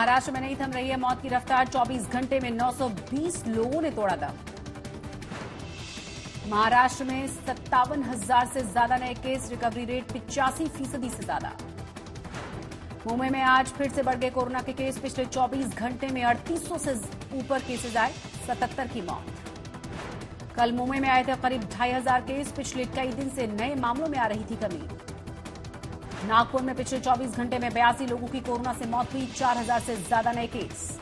महाराष्ट्र में नहीं थम रही है मौत की रफ्तार। 24 घंटे में 920 लोगों ने तोड़ा दम। महाराष्ट्र में 57,000 से ज्यादा नए केस, रिकवरी रेट 85% से ज्यादा। मुंबई में आज फिर से बढ़ गए कोरोना के केस। पिछले 24 घंटे में 3800 से ऊपर केसेज आए, 77 की मौत। कल मुंबई में आए थे करीब 2500 केस। पिछले कई दिन से नए मामलों में आ रही थी कमी। नागपुर में पिछले 24 घंटे में 82 लोगों की कोरोना से मौत हुई, 4000 से ज्यादा नए केस।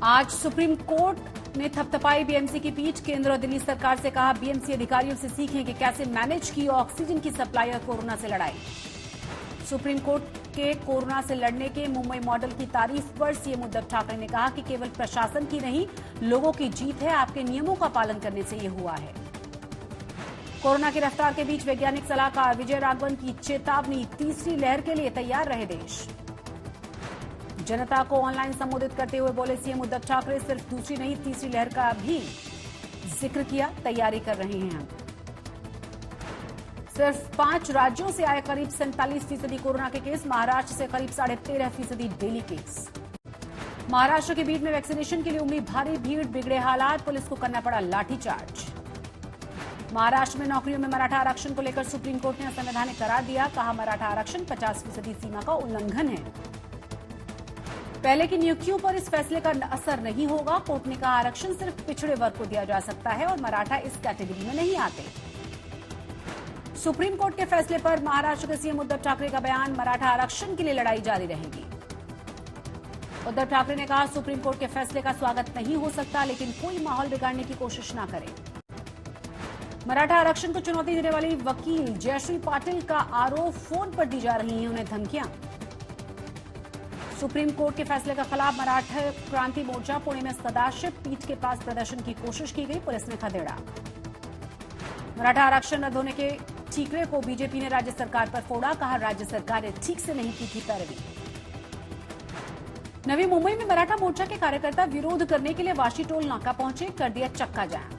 आज सुप्रीम कोर्ट ने थपथपाई बीएमसी की पीठ। केंद्र और दिल्ली सरकार से कहा बीएमसी अधिकारियों से सीखें कि कैसे मैनेज की ऑक्सीजन की सप्लाई और कोरोना से लड़ाई। सुप्रीम कोर्ट के कोरोना से लड़ने के मुंबई मॉडल की तारीफ पर सीएम उद्धव ठाकरे ने कहा कि केवल प्रशासन की नहीं, लोगों की जीत है। आपके नियमों का पालन करने से ये हुआ है। कोरोना की रफ्तार के बीच वैज्ञानिक सलाहकार विजय राघवन की चेतावनी, तीसरी लहर के लिए तैयार रहे देश। जनता को ऑनलाइन संबोधित करते हुए बोले सीएम उद्धव ठाकरे, सिर्फ दूसरी नहीं तीसरी लहर का भी जिक्र किया, तैयारी कर रहे हैं हम। सिर्फ 5 राज्यों से आए करीब 47% कोरोना के केस। महाराष्ट्र से करीब 13.5% डेली केस। महाराष्ट्र के बीड में वैक्सीनेशन के लिए उमड़ी भारी भीड़, बिगड़े हालात, पुलिस को करना पड़ा लाठीचार्ज। महाराष्ट्र में नौकरियों में मराठा आरक्षण को लेकर सुप्रीम कोर्ट ने असंवैधानिक करार दिया। कहा मराठा आरक्षण 50% सीमा का उल्लंघन है। पहले की नियुक्तियों पर इस फैसले का असर नहीं होगा। कोर्ट ने कहा आरक्षण सिर्फ पिछड़े वर्ग को दिया जा सकता है और मराठा इस कैटेगरी में नहीं आते। सुप्रीम कोर्ट के फैसले पर महाराष्ट्र के सीएम उद्धव ठाकरे का बयान, मराठा आरक्षण के लिए लड़ाई जारी रहेगी। उद्धव ठाकरे ने कहा सुप्रीम कोर्ट के फैसले का स्वागत नहीं हो सकता, लेकिन कोई माहौल बिगाड़ने की कोशिश न करे। मराठा आरक्षण को चुनौती देने वाली वकील जयश्री पाटिल का आरोप, फोन पर दी जा रही हैं उन्हें धमकियां। सुप्रीम कोर्ट के फैसले के खिलाफ मराठा क्रांति मोर्चा पुणे में सदाशिव पीठ के पास प्रदर्शन की कोशिश की गई, पुलिस ने खदेड़ा। मराठा आरक्षण रद्द होने के ठीकरे को बीजेपी ने राज्य सरकार पर फोड़ा। कहा राज्य सरकार ने ठीक से नहीं की थी पैरवी। नवी मुंबई में मराठा मोर्चा के कार्यकर्ता विरोध करने के लिए वाशी टोल नाका पहुंचे, कर दिया चक्का जाम।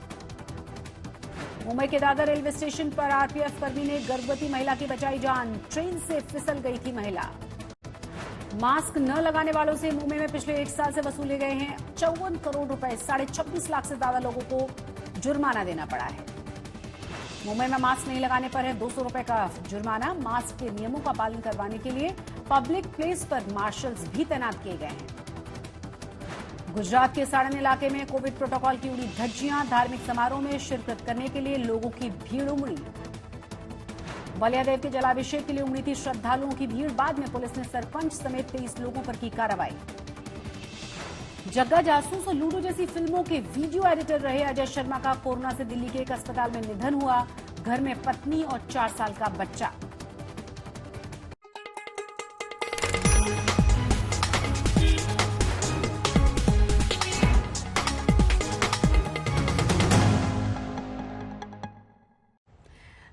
मुंबई के दादर रेलवे स्टेशन पर आरपीएफ कर्मी ने गर्भवती महिला की बचाई जान, ट्रेन से फिसल गई थी महिला। मास्क न लगाने वालों से मुंबई में पिछले 1 साल से वसूले गए हैं 54 करोड़ रुपए, 26.5 लाख से ज्यादा लोगों को जुर्माना देना पड़ा है। मुंबई में मास्क नहीं लगाने पर है 200 रुपए का जुर्माना। मास्क के नियमों का पालन करवाने के लिए पब्लिक प्लेस पर मार्शल्स भी तैनात किए गए हैं। गुजरात के साड़न इलाके में कोविड प्रोटोकॉल की उड़ी धज्जियां, धार्मिक समारोह में शिरकत करने के लिए लोगों की भीड़ उमड़ी। बलियादेव के जलाभिषेक के लिए उमड़ी थी श्रद्धालुओं की भीड़। बाद में पुलिस ने सरपंच समेत 23 लोगों पर की कार्रवाई। जग्गा जासूस और लूडो जैसी फिल्मों के वीडियो एडिटर रहे अजय शर्मा का कोरोना से दिल्ली के एक अस्पताल में निधन हुआ। घर में पत्नी और 4 साल का बच्चा।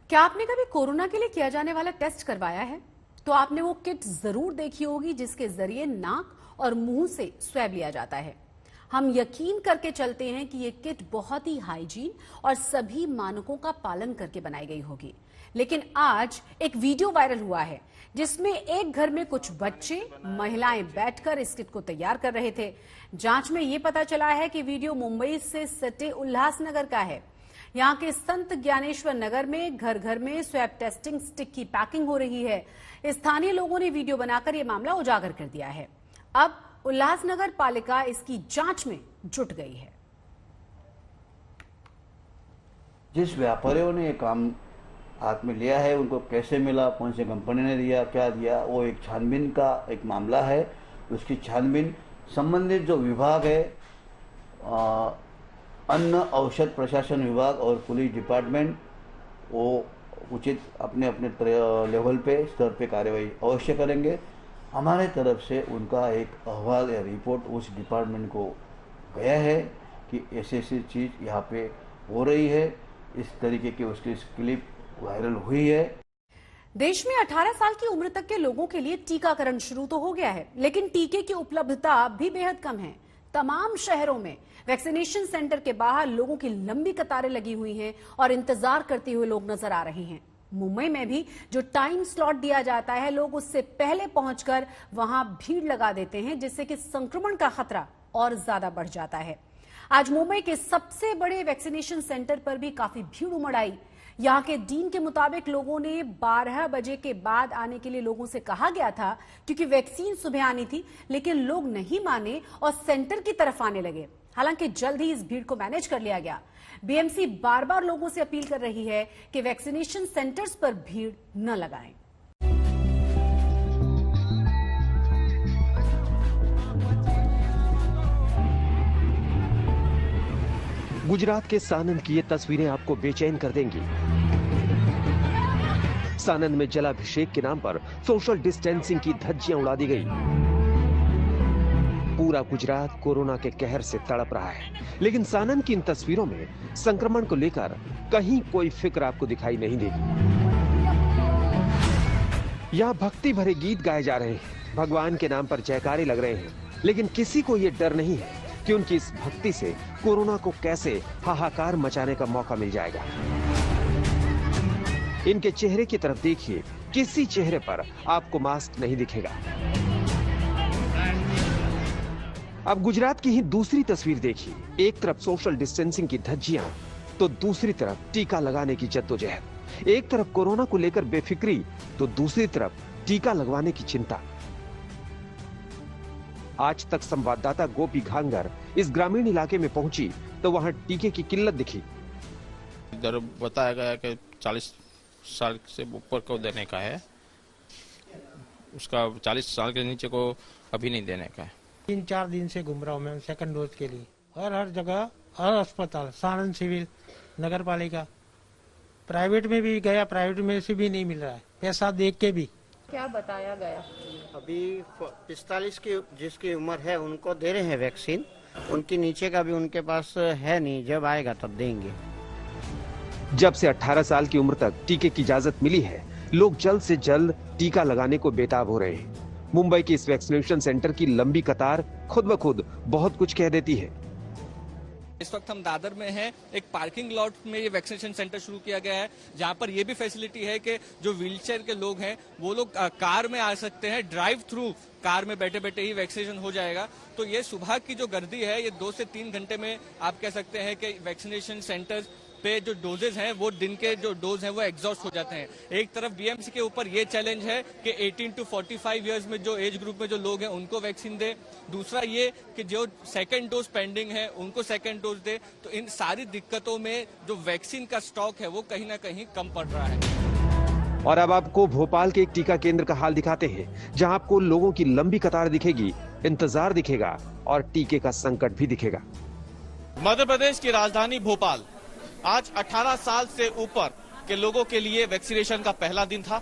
क्या आपने कभी कोरोना के लिए किया जाने वाला टेस्ट करवाया है? तो आपने वो किट जरूर देखी होगी जिसके जरिए नाक और मुंह से स्वैब लिया जाता है। हम यकीन करके चलते हैं कि ये किट बहुत ही हाइजीन और सभी मानकों का पालन करके बनाई गई होगी। लेकिन आज एक वीडियो वायरल हुआ है जिसमें एक घर में कुछ बच्चे, महिलाएं बैठकर इस किट को तैयार कर रहे थे। जांच में ये पता चला है कि वीडियो मुंबई से सटे उल्लासनगर का है। यहाँ के संत ज्ञानेश्वर नगर में घर घर में स्वैब टेस्टिंग स्टिक की पैकिंग हो रही है। स्थानीय लोगों ने वीडियो बनाकर यह मामला उजागर कर दिया है। अब उल्लासनगर पालिका इसकी जांच में जुट गई है। जिस व्यापारियों ने ये काम हाथ में लिया है उनको कैसे मिला, कौन सी कंपनी ने दिया, क्या दिया, वो एक छानबीन का एक मामला है। उसकी छानबीन संबंधित जो विभाग है, अन्न औषध प्रशासन विभाग और पुलिस डिपार्टमेंट, वो उचित अपने अपने लेवल पे स्तर पे कार्रवाई अवश्य करेंगे। हमारे तरफ से उनका एक अहवाल या रिपोर्ट उस डिपार्टमेंट को गया है कि ऐसी ऐसी चीज़ यहाँ पे हो रही है। इस तरीके की उसकी क्लिप वायरल हुई है। देश में 18 साल की उम्र तक के लोगों के लिए टीकाकरण शुरू तो हो गया है, लेकिन टीके की उपलब्धता भी बेहद कम है। तमाम शहरों में वैक्सीनेशन सेंटर के बाहर लोगों की लंबी कतारें लगी हुई हैं और इंतजार करते हुए लोग नजर आ रहे हैं। मुंबई में भी जो टाइम स्लॉट दिया जाता है, लोग उससे पहले पहुंचकर वहां भीड़ लगा देते हैं, जिससे कि संक्रमण का खतरा और ज्यादा बढ़ जाता है। आज मुंबई के सबसे बड़े वैक्सीनेशन सेंटर पर भी काफी भीड़ उमड़ आई। यहां के डीन के मुताबिक लोगों ने 12 बजे के बाद आने के लिए लोगों से कहा गया था, क्योंकि वैक्सीन सुबह आनी थी, लेकिन लोग नहीं माने और सेंटर की तरफ आने लगे। हालांकि जल्द ही इस भीड़ को मैनेज कर लिया गया। बीएमसी बार बार लोगों से अपील कर रही है कि वैक्सीनेशन सेंटर्स पर भीड़ न लगाएं। गुजरात के सानंद की ये तस्वीरें आपको बेचैन कर देंगी। सानंद में जलाभिषेक के नाम पर सोशल डिस्टेंसिंग की धज्जियां उड़ा दी गई। पूरा गुजरात कोरोना के कहर से तड़प रहा है, लेकिन सानंद की इन तस्वीरों में संक्रमण को लेकर कहीं कोई फिक्र आपको दिखाई नहीं देगी। यहाँ भक्ति भरे गीत गाए जा रहे हैं, भगवान के नाम पर जयकारे लग रहे हैं, लेकिन किसी को ये डर नहीं है कि उनकी इस भक्ति से कोरोना को कैसे हाहाकार मचाने का मौका मिल जाएगा। इनके चेहरे की तरफ देखिए, किसी चेहरे पर आपको मास्क नहीं दिखेगा। अब गुजरात की ही दूसरी तस्वीर देखिए, एक तरफ सोशल डिस्टेंसिंग की धज्जियां, तो दूसरी तरफ टीका लगाने की जद्दोजहद। एक तरफ कोरोना को लेकर बेफिक्री, तो दूसरी तरफ टीका लगवाने की चिंता। आज तक संवाददाता गोपी घांगर इस ग्रामीण इलाके में पहुंची तो वहां टीके की किल्लत दिखी। इधर बताया गया कि 40 साल से ऊपर को देने का है, उसका 40 साल के नीचे को अभी नहीं देने का है। 3-4 दिन से घूम रहा हूँ मैं सेकंड डोज के लिए, और हर जगह, हर अस्पताल, सानंद सिविल, नगर पालिका, प्राइवेट में भी गया, प्राइवेट में से भी नहीं मिल रहा है, पैसा देख के भी। क्या बताया गया? अभी 45 की जिसकी उम्र है उनको दे रहे हैं वैक्सीन, उनके नीचे का भी उनके पास है नहीं, जब आएगा तब देंगे। जब से 18 साल की उम्र तक टीके की इजाजत मिली है, लोग जल्द से जल्द टीका लगाने को बेताब हो रहे हैं। मुंबई के इस वैक्सीनेशन सेंटर की लंबी कतार खुद ब खुद बहुत कुछ कह देती है। इस वक्त हम दादर में हैं। एक पार्किंग लॉट में ये वैक्सीनेशन सेंटर शुरू किया गया है, जहां पर ये भी फैसिलिटी है कि जो व्हीलचेयर के लोग हैं वो लोग कार में आ सकते हैं, ड्राइव थ्रू कार में बैठे बैठे ही वैक्सीनेशन हो जाएगा। तो ये सुबह की जो गर्दी है, ये 2 से 3 घंटे में आप कह सकते हैं कि वैक्सीनेशन सेंटर्स पे जो डोजेज हैं, वो दिन के जो डोज हैं वो एग्जॉस्ट हो जाते हैं। एक तरफ बीएमसी के ऊपर ये चैलेंज है कि 18 to 45 इयर्स में जो एज ग्रुप में जो लोग हैं उनको वैक्सीन दे, दूसरा ये कि जो सेकंड डोज पेंडिंग है उनको सेकंड डोज दे। तो इन सारी दिक्कतों में जो वैक्सीन का स्टॉक है वो कहीं ना कहीं कम पड़ रहा है। और अब आपको भोपाल के एक टीका केंद्र का हाल दिखाते हैं, जहां आपको लोगों की लंबी कतार दिखेगी, इंतजार दिखेगा और टीके का संकट भी दिखेगा। मध्य प्रदेश की राजधानी भोपाल आज 18 साल से ऊपर के लोगों के लिए वैक्सीनेशन का पहला दिन था।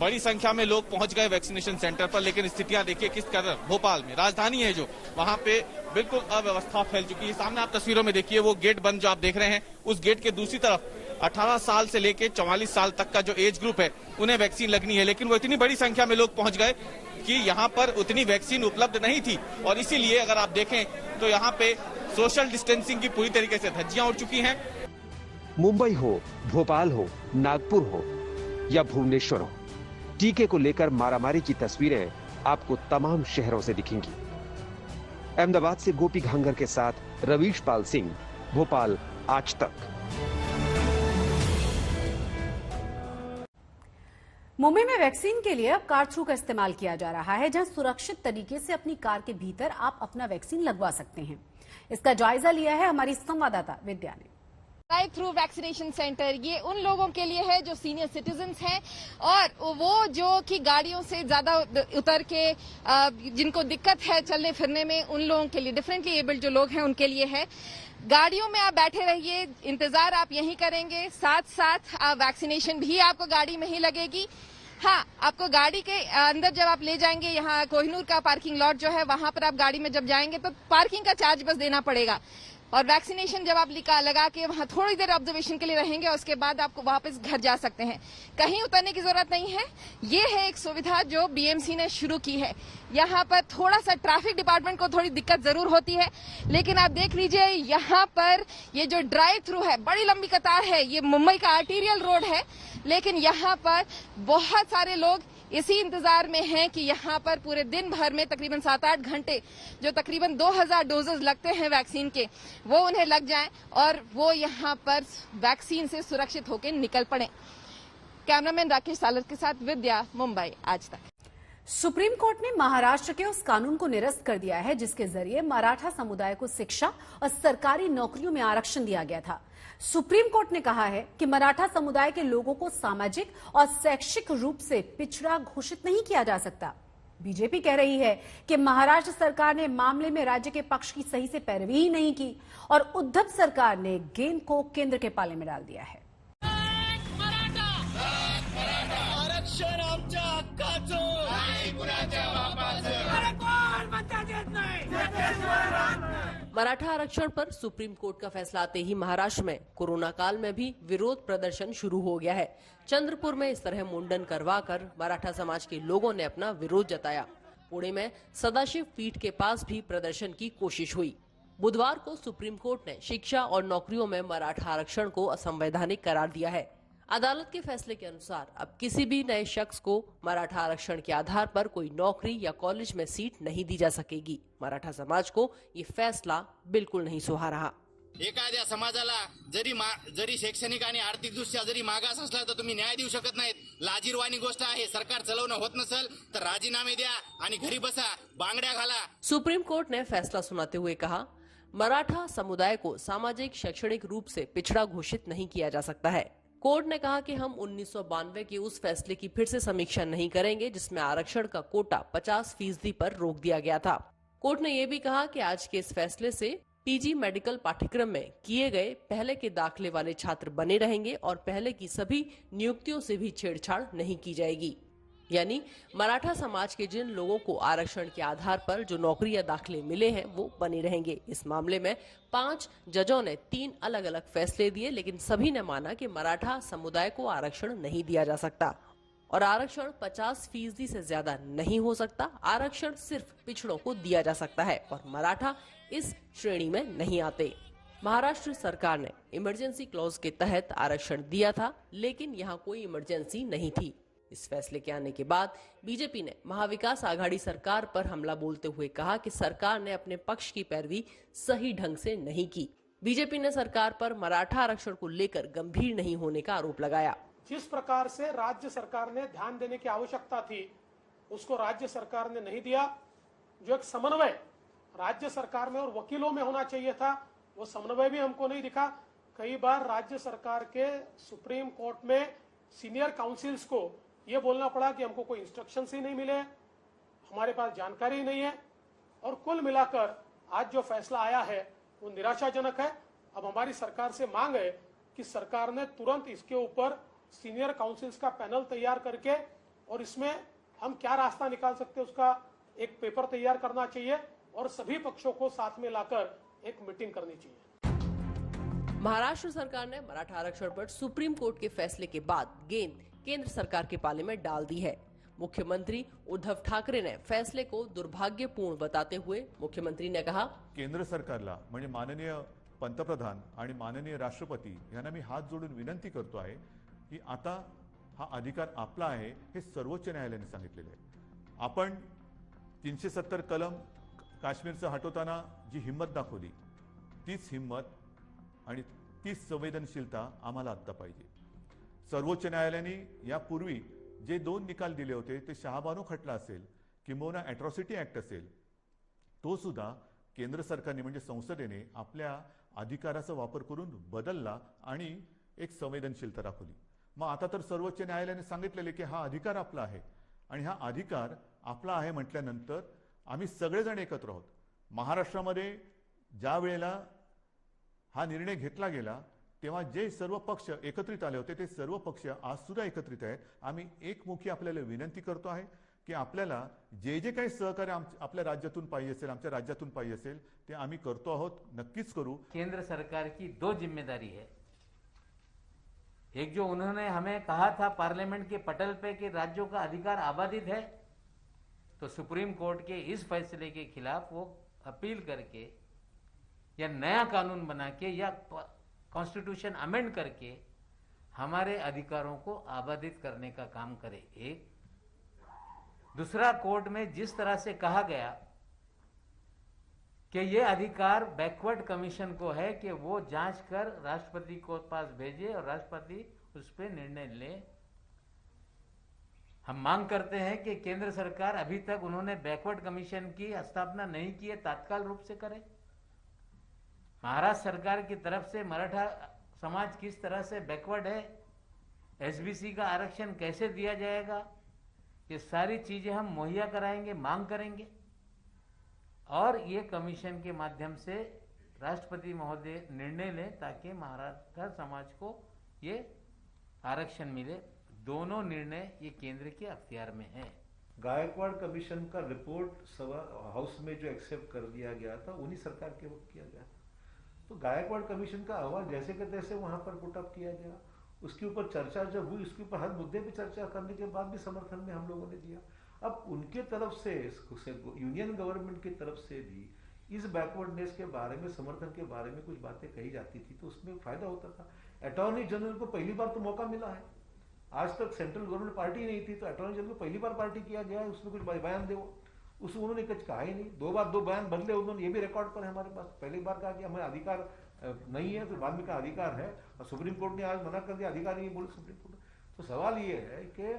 बड़ी संख्या में लोग पहुंच गए वैक्सीनेशन सेंटर पर, लेकिन स्थितियां देखिए किस कदर भोपाल में, राजधानी है जो, वहां पे बिल्कुल अव्यवस्था फैल चुकी है। सामने आप तस्वीरों में देखिए वो गेट बंद जो आप देख रहे हैं, उस गेट के दूसरी तरफ 18 साल से लेकर 44 साल तक का जो एज ग्रुप है उन्हें वैक्सीन लगनी है, लेकिन वो इतनी बड़ी संख्या में लोग पहुंच गए कि यहाँ पर उतनी वैक्सीन उपलब्ध नहीं थी। और इसीलिए अगर आप देखें तो यहाँ पे सोशल डिस्टेंसिंग की पूरी तरीके से धज्जियां उड़ चुकी हैं। मुंबई हो, भोपाल हो, नागपुर हो या भुवनेश्वर हो, टीके को लेकर मारामारी की तस्वीरें आपको तमाम शहरों से दिखेंगी। अहमदाबाद से गोपी घांगर के साथ रवीश पाल सिंह, भोपाल आज तक। मुंबई में वैक्सीन के लिए अब कार थ्रू का इस्तेमाल किया जा रहा है, जहां सुरक्षित तरीके से अपनी कार के भीतर आप अपना वैक्सीन लगवा सकते हैं। इसका जायजा लिया है हमारी संवाददाता विद्या ने। ड्राइव थ्रू वैक्सीनेशन सेंटर ये उन लोगों के लिए है जो सीनियर सिटीजन्स हैं और वो जो कि गाड़ियों से ज्यादा उतर के जिनको दिक्कत है चलने फिरने में, उन लोगों के लिए, डिफरेंटली एबल्ड जो लोग हैं उनके लिए है। गाड़ियों में आप बैठे रहिए, इंतजार आप यहीं करेंगे, साथ साथ वैक्सीनेशन भी आपको गाड़ी में ही लगेगी। हाँ, आपको गाड़ी के अंदर जब आप ले जाएंगे, यहाँ कोहिनूर का पार्किंग लॉट जो है वहां पर आप गाड़ी में जब जाएंगे तो पार्किंग का चार्ज बस देना पड़ेगा। और वैक्सीनेशन जब आप लगा के वहां थोड़ी देर ऑब्जर्वेशन के लिए रहेंगे, उसके बाद आपको वापस घर जा सकते हैं। कहीं उतरने की जरूरत नहीं है। ये है एक सुविधा जो बीएमसी ने शुरू की है। यहाँ पर थोड़ा सा ट्रैफिक डिपार्टमेंट को थोड़ी दिक्कत जरूर होती है, लेकिन आप देख लीजिए यहाँ पर ये जो ड्राइव थ्रू है, बड़ी लंबी कतार है। ये मुंबई का आर्टीरियल रोड है, लेकिन यहाँ पर बहुत सारे लोग इसी इंतजार में हैं कि यहाँ पर पूरे दिन भर में तकरीबन 7-8 घंटे जो तकरीबन 2000 डोजेस लगते हैं वैक्सीन के, वो उन्हें लग जाएं और वो यहाँ पर वैक्सीन से सुरक्षित होकर निकल पड़े। कैमरामैन राकेश सालर के साथ विद्या, मुंबई आज तक। सुप्रीम कोर्ट ने महाराष्ट्र के उस कानून को निरस्त कर दिया है जिसके जरिए मराठा समुदाय को शिक्षा और सरकारी नौकरियों में आरक्षण दिया गया था। सुप्रीम कोर्ट ने कहा है कि मराठा समुदाय के लोगों को सामाजिक और शैक्षिक रूप से पिछड़ा घोषित नहीं किया जा सकता। बीजेपी कह रही है कि महाराष्ट्र सरकार ने मामले में राज्य के पक्ष की सही से पैरवी ही नहीं की और उद्धव सरकार ने गेंद को केंद्र के पाले में डाल दिया है। मराठा आरक्षण पर सुप्रीम कोर्ट का फैसला आते ही महाराष्ट्र में कोरोना काल में भी विरोध प्रदर्शन शुरू हो गया है। चंद्रपुर में इस तरह मुंडन करवाकर मराठा समाज के लोगों ने अपना विरोध जताया। पुणे में सदाशिव पीठ के पास भी प्रदर्शन की कोशिश हुई। बुधवार को सुप्रीम कोर्ट ने शिक्षा और नौकरियों में मराठा आरक्षण को असंवैधानिक करार दिया है। अदालत के फैसले के अनुसार अब किसी भी नए शख्स को मराठा आरक्षण के आधार पर कोई नौकरी या कॉलेज में सीट नहीं दी जा सकेगी। मराठा समाज को ये फैसला बिल्कुल नहीं सुहा रहा। एखाद्या समाजाला जरी शैक्षणिक आणि आर्थिक दृष्ट्या जरी मागास असला तर तुम्ही न्याय देऊ शकत नाहीत। लाजिरवाणी गोष्ट आहे। सरकार चालवणं होत नसेल तर राजीनामे द्या आणि घरी बसा, बांगड्या घाला। सुप्रीम कोर्ट ने फैसला सुनाते हुए कहा, मराठा समुदाय को सामाजिक शैक्षणिक रूप से पिछड़ा घोषित नहीं किया जा सकता है। कोर्ट ने कहा कि हम 1992 के उस फैसले की फिर से समीक्षा नहीं करेंगे जिसमें आरक्षण का कोटा 50% पर रोक दिया गया था। कोर्ट ने यह भी कहा कि आज के इस फैसले से पीजी मेडिकल पाठ्यक्रम में किए गए पहले के दाखले वाले छात्र बने रहेंगे और पहले की सभी नियुक्तियों से भी छेड़छाड़ नहीं की जाएगी। यानी मराठा समाज के जिन लोगों को आरक्षण के आधार पर जो नौकरी या दाखले मिले हैं वो बने रहेंगे। इस मामले में 5 जजों ने 3 अलग अलग फैसले दिए, लेकिन सभी ने माना कि मराठा समुदाय को आरक्षण नहीं दिया जा सकता और आरक्षण 50% से ज्यादा नहीं हो सकता। आरक्षण सिर्फ पिछड़ों को दिया जा सकता है और मराठा इस श्रेणी में नहीं आते। महाराष्ट्र सरकार ने इमरजेंसी क्लॉज के तहत आरक्षण दिया था, लेकिन यहाँ कोई इमरजेंसी नहीं थी। इस फैसले के आने के बाद बीजेपी ने महाविकास आघाड़ी सरकार पर हमला बोलते हुए कहा कि सरकार ने अपने पक्ष की पैरवी सही ढंग से नहीं की। बीजेपी ने सरकार पर मराठा आरक्षण को लेकर गंभीर नहीं होने का आरोप लगाया। जिस प्रकार से राज्य सरकार ने ध्यान देने की आवश्यकता थी उसको राज्य सरकार ने नहीं दिया। जो एक समन्वय राज्य सरकार में और वकीलों में होना चाहिए था, वो समन्वय भी हमको नहीं दिखा। कई बार राज्य सरकार के सुप्रीम कोर्ट में सीनियर काउंसिल्स को ये बोलना पड़ा कि हमको कोई इंस्ट्रक्शंस ही नहीं मिले, हमारे पास जानकारी नहीं है। और कुल मिलाकर आज जो फैसला आया है वो निराशाजनक है। अब हमारी सरकार से मांग है कि सरकार ने तुरंत इसके ऊपर सीनियर काउंसिल्स का पैनल तैयार करके और इसमें हम क्या रास्ता निकाल सकते हैं उसका एक पेपर तैयार करना चाहिए और सभी पक्षों को साथ में लाकर एक मीटिंग करनी चाहिए। महाराष्ट्र सरकार ने मराठा आरक्षण पर सुप्रीम कोर्ट के फैसले के बाद गेंद केंद्र सरकार के पाले में डाल दी है। मुख्यमंत्री उद्धव ठाकरे ने फैसले को दुर्भाग्यपूर्ण बताते हुए मुख्यमंत्री ने कहा, केंद्र सरकारला म्हणजे माननीय पंतप्रधान आणि माननीय राष्ट्रपती यांना मी हात जोडून विनंती करतो आहे की आता हा अधिकार आपला आहे हे सर्वोच्च न्यायालयाने सांगितलेले आहे। आपण 370 कलम काश्मीरचं हटवताना जी हिम्मत दाखवली तीच हिम्मत आणि तीच संवेदनशीलता आम्हाला आता पाहिजे। सर्वोच्च न्यायालयाने यापूर्वी जे 2 निकाल दिले होते ते शहाबानो खटला असेल किंबहुना अॅट्रॉसिटी ऍक्ट असेल, तो सुद्धा केंद्र सरकारने म्हणजे संसदेने आपल्या अधिकाराचा वापर करून बदलला आणि एक संवेदनशीलता दाखवली। मग आता तर सर्वोच्च न्यायालयाने सांगितलेले की हा अधिकार आपला आहे आणि हा अधिकार आपला आहे म्हटल्यानंतर आम्ही सगळेजण एकत्र आहोत। महाराष्ट्रामध्ये ज्या वेळेला हा निर्णय घेतला गेला तेव्हा जे सर्व पक्ष एकत्रित आले होते ते सर्व पक्ष आज सुद्धा एकत्रित आहेत। आम्ही एकमुखी आपल्याला विनंती करतो आहे की आपल्याला जे जे काही सहकार्य आपल्या राज्यातून पाहिजे असेल, आमच्या राज्यातून पाहिजे असेल, ते आम्ही करतो आहोत, नक्कीच करू। केंद्र सरकार की दो जिम्मेदारी है। एक जो उन्होंने हमें कहा था पार्लियामेंट के पटल पे कि राज्यों का अधिकार आबादित है, तो सुप्रीम कोर्ट के इस फैसले के खिलाफ वो अपील करके या नया कानून बना के या कॉन्स्टिट्यूशन अमेंड करके हमारे अधिकारों को आबादित करने का काम करे। एक दूसरा, कोर्ट में जिस तरह से कहा गया कि ये अधिकार बैकवर्ड कमीशन को है कि वो जांच कर राष्ट्रपति को पास भेजे और राष्ट्रपति उस पर निर्णय ले। हम मांग करते हैं कि केंद्र सरकार, अभी तक उन्होंने बैकवर्ड कमीशन की स्थापना नहीं की है, तात्काल रूप से करे। महाराष्ट्र सरकार की तरफ से मराठा समाज किस तरह से बैकवर्ड है, एसबीसी का आरक्षण कैसे दिया जाएगा, ये सारी चीजें हम मुहैया कराएंगे, मांग करेंगे और ये कमीशन के माध्यम से राष्ट्रपति महोदय निर्णय लें ताकि महाराष्ट्र समाज को ये आरक्षण मिले। दोनों निर्णय ये केंद्र के अख्तियार में है। गायकवाड़ कमीशन का रिपोर्ट हाउस में जो एक्सेप्ट कर दिया गया था, उन्हीं सरकार के वक्त किया गया था। तो गायकवाड़ कमीशन का अहवाल जैसे के तैसे वहां पर पुटअप किया गया, उसके ऊपर चर्चा जब हुई, उसके ऊपर हर मुद्दे पे चर्चा करने के बाद भी समर्थन में हम लोगों ने दिया। अब उनके तरफ से, यूनियन गवर्नमेंट की तरफ से भी इस बैकवर्डनेस के बारे में, समर्थन के बारे में कुछ बातें कही जाती थी, तो उसमें फायदा होता था। अटॉर्नी जनरल को पहली बार तो मौका मिला है, आज तक सेंट्रल गवर्नमेंट पार्टी नहीं थी, तो अटॉर्नी जनरल को पहली बार पार्टी किया गया है, उसमें कुछ बयान दे, उसमें उन्होंने कुछ कहा ही नहीं। दो बयान बदले उन्होंने, ये भी रिकॉर्ड पर है हमारे पास। पहली बार कहा कि हमें अधिकार नहीं है, फिर बाद में कहा अधिकार है, और सुप्रीम कोर्ट ने आज मना कर दिया, अधिकार नहीं बोले सुप्रीम कोर्ट। तो सवाल ये है कि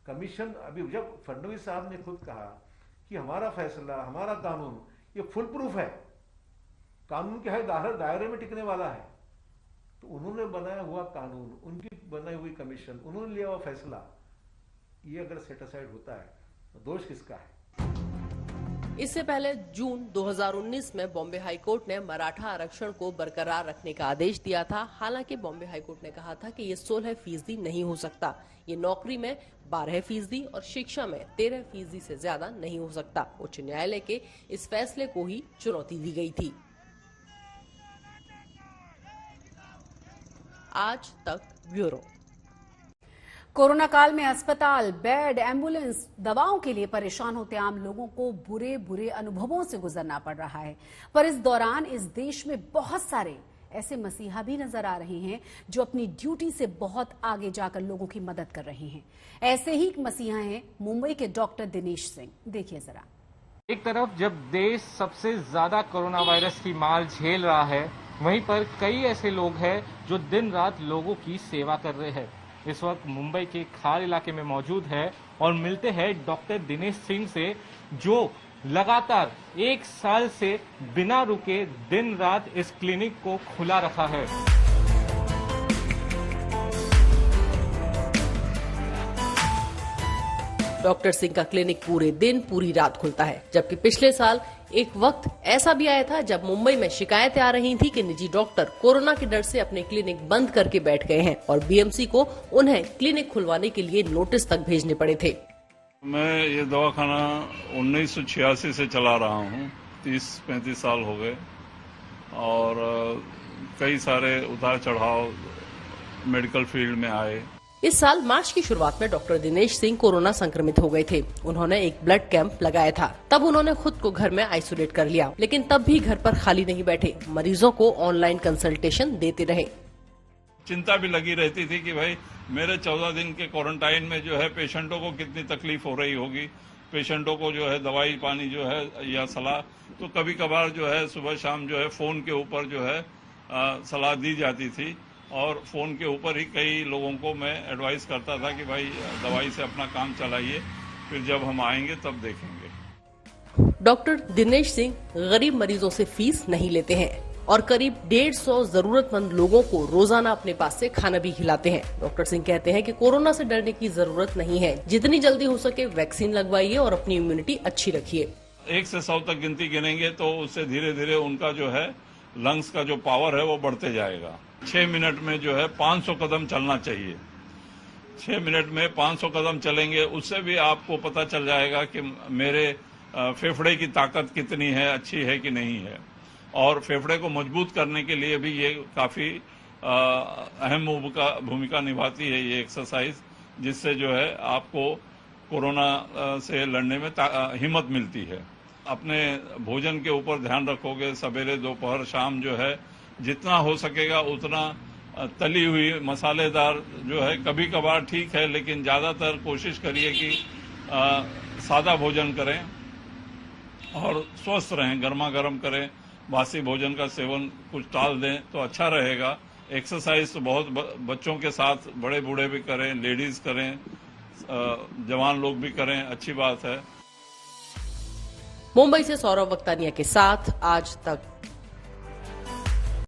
कमीशन, अभी जब फडणवीस साहब ने खुद कहा कि हमारा फैसला, हमारा कानून ये फुल प्रूफ है, कानून के हर दायरे में टिकने वाला है, तो उन्होंने बनाया हुआ कानून, उनकी बनाई हुई कमीशन, उन्होंने लिया हुआ फैसला, ये अगर सेट असाइड होता है तो दोष किसका है? इससे पहले जून 2019 में बॉम्बे हाईकोर्ट ने मराठा आरक्षण को बरकरार रखने का आदेश दिया था। हालांकि बॉम्बे हाईकोर्ट ने कहा था कि ये 16% नहीं हो सकता, ये नौकरी में 12% और शिक्षा में 13% से ज्यादा नहीं हो सकता। उच्च न्यायालय के इस फैसले को ही चुनौती दी गई थी। आज तक ब्यूरो। कोरोना काल में अस्पताल, बेड, एम्बुलेंस, दवाओं के लिए परेशान होते आम लोगों को बुरे अनुभवों से गुजरना पड़ रहा है। पर इस दौरान इस देश में बहुत सारे ऐसे मसीहा भी नजर आ रहे हैं जो अपनी ड्यूटी से बहुत आगे जाकर लोगों की मदद कर रहे हैं। ऐसे ही एक मसीहा हैं मुंबई के डॉक्टर दिनेश सिंह। देखिए जरा। एक तरफ जब देश सबसे ज्यादा कोरोना वायरस की मार झेल रहा है, वहीं पर कई ऐसे लोग हैं जो दिन रात लोगों की सेवा कर रहे हैं। इस वक्त मुंबई के खार इलाके में मौजूद है और मिलते हैं डॉक्टर दिनेश सिंह से, जो लगातार 1 साल से बिना रुके दिन रात इस क्लिनिक को खुला रखा है। डॉक्टर सिंह का क्लिनिक पूरे दिन पूरी रात खुलता है, जबकि पिछले साल एक वक्त ऐसा भी आया था जब मुंबई में शिकायतें आ रही थी कि निजी डॉक्टर कोरोना के डर से अपने क्लिनिक बंद करके बैठ गए हैं और बीएमसी को उन्हें क्लिनिक खुलवाने के लिए नोटिस तक भेजने पड़े थे। मैं ये दवाखाना 1986 से चला रहा हूँ, 30-35 साल हो गए और कई सारे उतार चढ़ाव मेडिकल फील्ड में आए। इस साल मार्च की शुरुआत में डॉक्टर दिनेश सिंह कोरोना संक्रमित हो गए थे। उन्होंने एक ब्लड कैंप लगाया था, तब उन्होंने खुद को घर में आइसोलेट कर लिया, लेकिन तब भी घर पर खाली नहीं बैठे, मरीजों को ऑनलाइन कंसल्टेशन देते रहे। चिंता भी लगी रहती थी कि भाई मेरे 14 दिन के क्वारंटाइन में जो है पेशेंटों को कितनी तकलीफ हो रही होगी, पेशेंटों को जो है दवाई पानी जो है या सलाह, तो कभी कभार जो है सुबह शाम जो है फोन के ऊपर जो है सलाह दी जाती थी और फोन के ऊपर ही कई लोगों को मैं एडवाइस करता था कि भाई दवाई से अपना काम चलाइए, फिर जब हम आएंगे तब देखेंगे। डॉक्टर दिनेश सिंह गरीब मरीजों से फीस नहीं लेते हैं और करीब 150 जरूरतमंद लोगों को रोजाना अपने पास से खाना भी खिलाते हैं। डॉक्टर सिंह कहते हैं कि कोरोना से डरने की जरूरत नहीं है, जितनी जल्दी हो सके वैक्सीन लगवाइए और अपनी इम्यूनिटी अच्छी रखिए। 1 से 100 तक गिनती गिनेंगे तो उससे धीरे धीरे उनका जो है लंग्स का जो पावर है वो बढ़ते जाएगा। 6 मिनट में जो है 500 कदम चलना चाहिए। 6 मिनट में 500 कदम चलेंगे, उससे भी आपको पता चल जाएगा कि मेरे फेफड़े की ताकत कितनी है, अच्छी है कि नहीं है। और फेफड़े को मजबूत करने के लिए भी ये काफी अहम भूमिका निभाती है ये एक्सरसाइज, जिससे जो है आपको कोरोना से लड़ने में हिम्मत मिलती है। अपने भोजन के ऊपर ध्यान रखोगे, सवेरे दोपहर शाम जो है जितना हो सकेगा उतना तली हुई मसालेदार जो है कभी कभार ठीक है, लेकिन ज्यादातर कोशिश करिए कि सादा भोजन करें और स्वस्थ रहें, गर्मा गर्म करें, बासी भोजन का सेवन कुछ टाल दें तो अच्छा रहेगा। एक्सरसाइज तो बहुत बच्चों के साथ बड़े बूढ़े भी करें, लेडीज करें, जवान लोग भी करें, अच्छी बात है। मुंबई से सौरभ वक्तानिया के साथ आज तक।